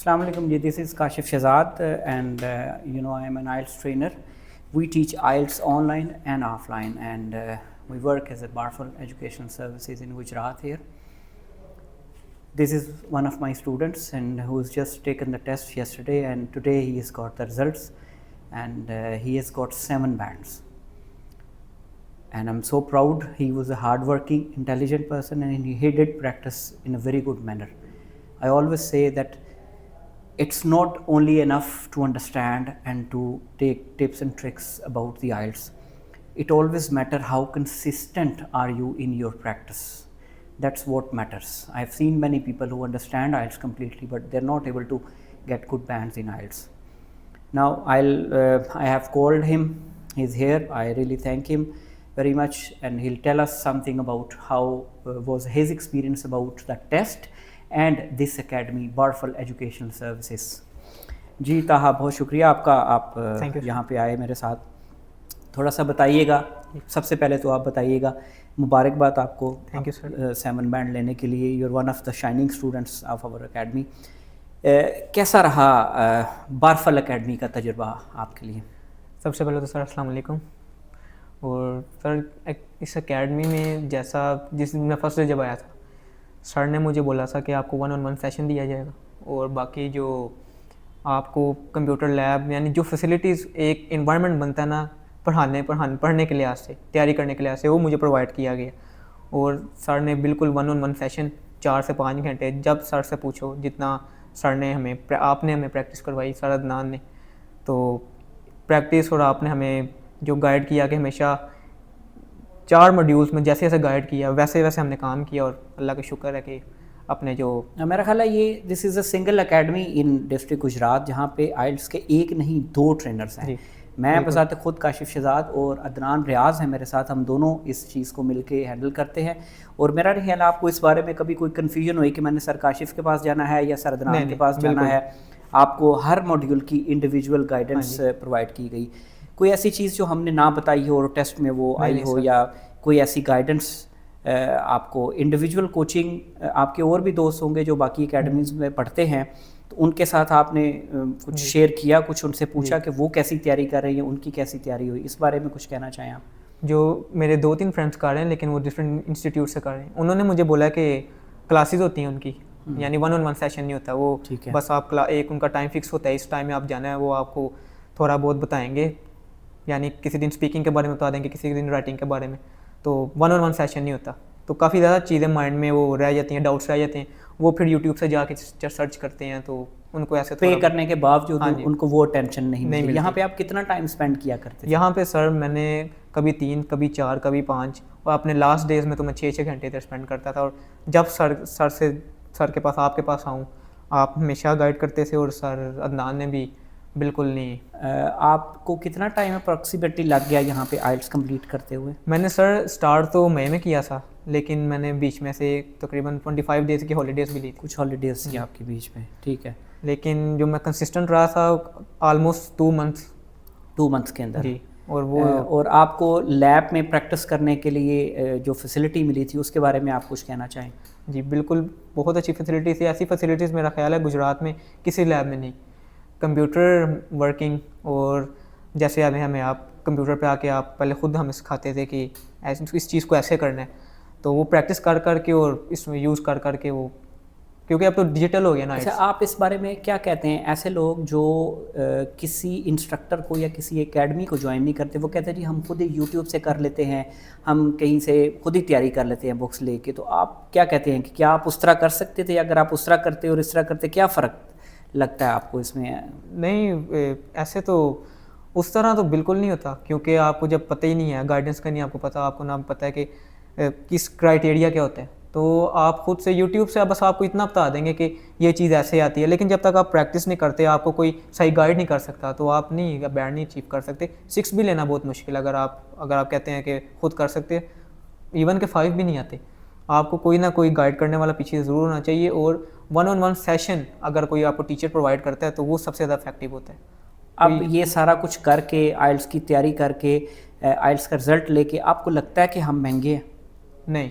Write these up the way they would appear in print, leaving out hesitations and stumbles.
Assalamu alaikum ji, this is Kashif Shahzad and I am an IELTS trainer. We teach IELTS online and offline and we work as a Barful Educational Services in Gujarat here. This is one of my students and who's just taken the test yesterday, and today he has got the results and he has got 7 bands. And I'm so proud. He was a hardworking, intelligent person and he did practice in a very good manner. I always say that it's not only enough to understand and to take tips and tricks about the IELTS. It always matters how consistent are you in your practice. That's what matters. I've seen many people who understand IELTS completely, but they're not able to get good bands in IELTS. Now I have called him. He's here. I really thank him very much, and he'll tell us something about how was his experience about the test and this academy, Barful Educational Services. जी ताहा, बहुत शुक्रिया आपका, आप यहाँ पे आए मेरे साथ. थोड़ा सा बताइएगा, सबसे पहले तो आप बताइएगा, मुबारकबाद आपको. Thank you sir. 7 बैंड लेने के लिए. You are one of the shining students of our academy. कैसा रहा बारफल अकेडमी का तजुर्बा आपके लिए? सबसे पहले तो सर अस्सलाम वालेकुम. और सर इस अकेडमी में जैसा जिस दिन मैं फर्स्ट डे जब आया था, सर ने मुझे बोला था कि आपको 1-on-1 सेशन दिया जाएगा और बाकी जो आपको कंप्यूटर लैब यानी जो फैसिलिटीज़ एक इन्वायरमेंट बनता है ना पढ़ने के लिहाज से, तैयारी करने के लिहाज से, वो मुझे प्रोवाइड किया गया. और सर ने बिल्कुल 1-on-1 सेशन 4 से 5 घंटे, जब सर से पूछो जितना सर ने आपने हमें प्रैक्टिस करवाई, सर अदनान ने, तो प्रैक्टिस और आपने हमें जो गाइड किया कि हमेशा 4 मॉड्यूल्स में जैसे जैसे गाइड किया वैसे वैसे हमने काम किया. और अल्लाह का शुक्र है कि अपने जो मेरा ख्याल है ये this is a single academy in district Gujarat जहाँ पे आइल्स के एक नहीं 2 ट्रेनर्स हैं. मैं बजाते खुद काशिफ शहजाद और अदनान रियाज हैं मेरे साथ. हम दोनों इस चीज़ को मिलके हैंडल करते हैं. और मेरा नहीं ख्याल आपको इस बारे में कभी कोई कन्फ्यूजन हुई कि मैंने सर काशिफ के पास जाना है या सर अदनान के पास जाना है. आपको हर मॉड्यूल की इंडिविजुअल गाइडेंस प्रोवाइड की गई. कोई ऐसी चीज़ जो हमने ना बताई हो और टेस्ट में वो आई हो, या कोई ऐसी गाइडेंस आपको इंडिविजुअल कोचिंग, आपके और भी दोस्त होंगे जो बाकी एकेडमीज़ में पढ़ते हैं, तो उनके साथ आपने कुछ शेयर किया, कुछ उनसे पूछा कि वो कैसी तैयारी कर रही हैं, उनकी कैसी तैयारी हुई, इस बारे में कुछ कहना चाहें आप? जो मेरे 2-3 फ्रेंड्स कर रहे हैं लेकिन वो डिफरेंट इंस्टीट्यूट से कर रहे हैं, उन्होंने मुझे बोला कि क्लासेस होती हैं उनकी, यानी 1-on-1 सेशन नहीं होता वो. बस आप एक उनका टाइम फिक्स होता है, इस टाइम में आप जाना है, वो आपको थोड़ा बहुत बताएंगे, यानी किसी दिन स्पीकिंग के बारे में बता देंगे, किसी दिन राइटिंग के बारे में. तो 1-on-1 सेशन नहीं होता, तो काफ़ी ज़्यादा चीज़ें माइंड में वो रह जाती हैं, डाउट्स रह जाते हैं. वो फिर यूट्यूब से जाके सर्च करते हैं, तो उनको ऐसे पे करने के बावजूद उनको वो टेंशन नहीं मिलती. यहाँ पे आप कितना टाइम स्पेंड किया करते थे? यहाँ पे सर मैंने कभी 3, कभी 4, कभी 5, और अपने लास्ट डेज में तो मैं 6-6 घंटे इधर स्पेंड करता था. और जब सर के पास आपके पास आऊँ, आप हमेशा गाइड करते थे और सर अदनान ने भी बिल्कुल नहीं. आपको कितना टाइम अप्रॉक्सीमेटली लग गया यहाँ पे आइल्स कंप्लीट करते हुए? मैंने सर स्टार्ट तो मई में किया था, लेकिन मैंने बीच में से तकरीबन 25 डेज़ की हॉलीडेज़ भी ली थी. कुछ हॉलीडेज़ थी आपके बीच में, ठीक है. लेकिन जो मैं कंसिस्टेंट रहा था ऑलमोस्ट 2 मंथ्स के अंदर जी. और आपको लैब में प्रैक्टिस करने के लिए जो फैसिलिटी मिली थी उसके बारे में आप कुछ कहना चाहें? जी बिल्कुल, बहुत अच्छी फैसिलिटी थी. ऐसी फैसिलिटीज़ मेरा ख्याल है गुजरात में किसी लैब में नहीं. कंप्यूटर वर्किंग, और जैसे हमें आप कंप्यूटर पे आके आप पहले खुद हमें सिखाते थे कि इस चीज़ को ऐसे करना है, तो वो प्रैक्टिस कर के और इसमें यूज़ कर के वो, क्योंकि अब तो डिजिटल हो गया ना. अच्छा, आप इस बारे में क्या कहते हैं? ऐसे लोग जो किसी इंस्ट्रक्टर को या किसी एकेडमी को ज्वाइन नहीं करते, वो कहते हैं जी हम खुद ही यूट्यूब से कर लेते हैं, हम कहीं से खुद ही तैयारी कर लेते हैं बुक्स लेके, तो आप क्या कहते हैं कि क्या आप उस तरह कर सकते थे? अगर आप उस तरह करते और इस तरह करते, क्या फ़र्क लगता है आपको इसमें? नहीं, ऐसे तो उस तरह तो बिल्कुल नहीं होता, क्योंकि आपको जब पता ही नहीं है, गाइडेंस का नहीं आपको पता, आपको ना पता है कि किस क्राइटेरिया क्या होता है, तो आप खुद से यूट्यूब से बस आपको इतना बता देंगे कि ये चीज़ ऐसे आती है. लेकिन जब तक आप प्रैक्टिस नहीं करते, आपको कोई सही गाइड नहीं कर सकता, तो आप बैंड नहीं अचीव कर सकते. 6 भी लेना बहुत मुश्किल. अगर आप कहते हैं कि खुद कर सकते, इवन के 5 भी नहीं आते, आपको कोई ना कोई गाइड करने वाला पीछे ज़रूर होना चाहिए. और 1-on-1 सेशन अगर कोई आपको टीचर प्रोवाइड करता है तो वो सबसे ज़्यादा इफेक्टिव होता है. अब ये सारा कुछ करके, आइल्स की तैयारी करके, आइल्स का रिज़ल्ट लेके, आपको लगता है कि हम महंगे हैं? नहीं,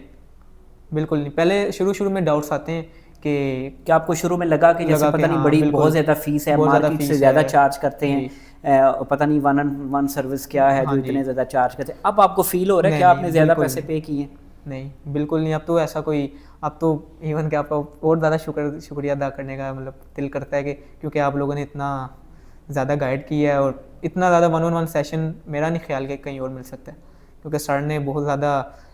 बिल्कुल नहीं. पहले शुरू में डाउट्स आते हैं कि क्या आपको शुरू में लगा कि जैसे लगा पता कि नहीं हाँ, बड़ी बिल्कुल, बहुत ज़्यादा फीस है, बहुत ज़्यादा मार्केट से फीस ज़्यादा है। चार्ज करते हैं, जी। पता नहीं वन ऑन वन सर्विस क्या है हाँ जो जी। इतने ज़्यादा चार्ज करते हैं, अब आपको फील हो रहा है कि नहीं, आपने नहीं, ज़्यादा बिल्कुल पैसे नहीं। पे किए हैं? नहीं, बिल्कुल नहीं, अब तो ऐसा कोई, अब तो इवन कि आपका और ज़्यादा शुक्रिया अदा करने का मतलब दिल करता है कि क्योंकि आप लोगों ने इतना ज़्यादा गाइड किया है, और इतना ज़्यादा वन ऑन वन सेशन मेरा नहीं ख्याल कि कहीं और मिल सकता है, क्योंकि सर ने बहुत ज़्यादा,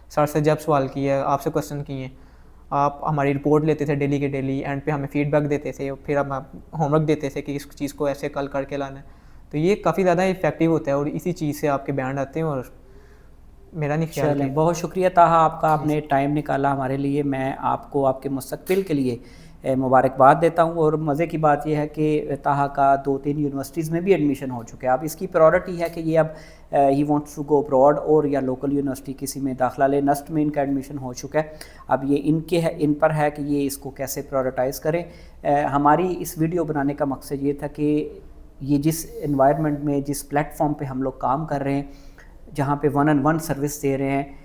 सर से जब सवाल किए, आपसे क्वेश्चन किए, आप हमारी रिपोर्ट लेते थे डेली के डेली, एंड पे हमें फीडबैक देते थे, फिर आप होमवर्क देते थे कि इस चीज़ को ऐसे कल करके लाना है। तो ये काफ़ी ज़्यादा इफेक्टिव होता है और इसी चीज़ से आपके बैंड आते हैं, और मेरा नहीं ख्याल कि चलें, बहुत शुक्रिया ताहा आपका, जी, आपने टाइम निकाला हमारे लिए। मैं आपको आपके मुस्तकबिल के लिए मुबारकबाद देता हूँ। और मज़े की बात यह है कि ताहा का 2-3 यूनिवर्सिटीज़ में भी एडमिशन हो चुका है। अब इसकी प्रायोरिटी है कि ये अब he wants to go abroad और या लोकल यूनिवर्सिटी किसी में दाखिला ले। नस्ट में इनका एडमिशन हो चुका है, अब ये इन पर है कि ये इसको कैसे प्रायोरिटाइज़ करें। हमारी इस वीडियो बनाने का मकसद ये था कि ये जिस एनवायरनमेंट में, जिस प्लेटफॉर्म पे हम लोग काम कर रहे हैं, जहाँ पे वन ऑन वन सर्विस दे रहे हैं,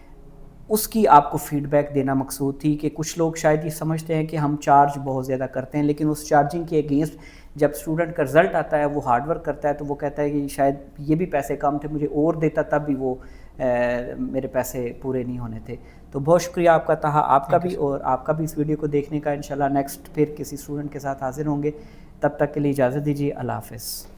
उसकी आपको फीडबैक देना मकसूद थी। कि कुछ लोग शायद ये समझते हैं कि हम चार्ज बहुत ज़्यादा करते हैं, लेकिन उस चार्जिंग के अगेंस्ट जब स्टूडेंट का रिज़ल्ट आता है, वो हार्ड वर्क करता है, तो वो कहता है कि शायद ये भी पैसे कम थे, मुझे और देता तब भी वो मेरे पैसे पूरे नहीं होने थे। तो बहुत शुक्रिया आपका ताहा, आपका भी, और आपका भी इस वीडियो को देखने का। इंशाल्लाह नेक्स्ट फिर किसी स्टूडेंट के साथ हाजिर होंगे, तब तक के लिए इजाज़त दीजिए। अल्लाह हाफ़िज़।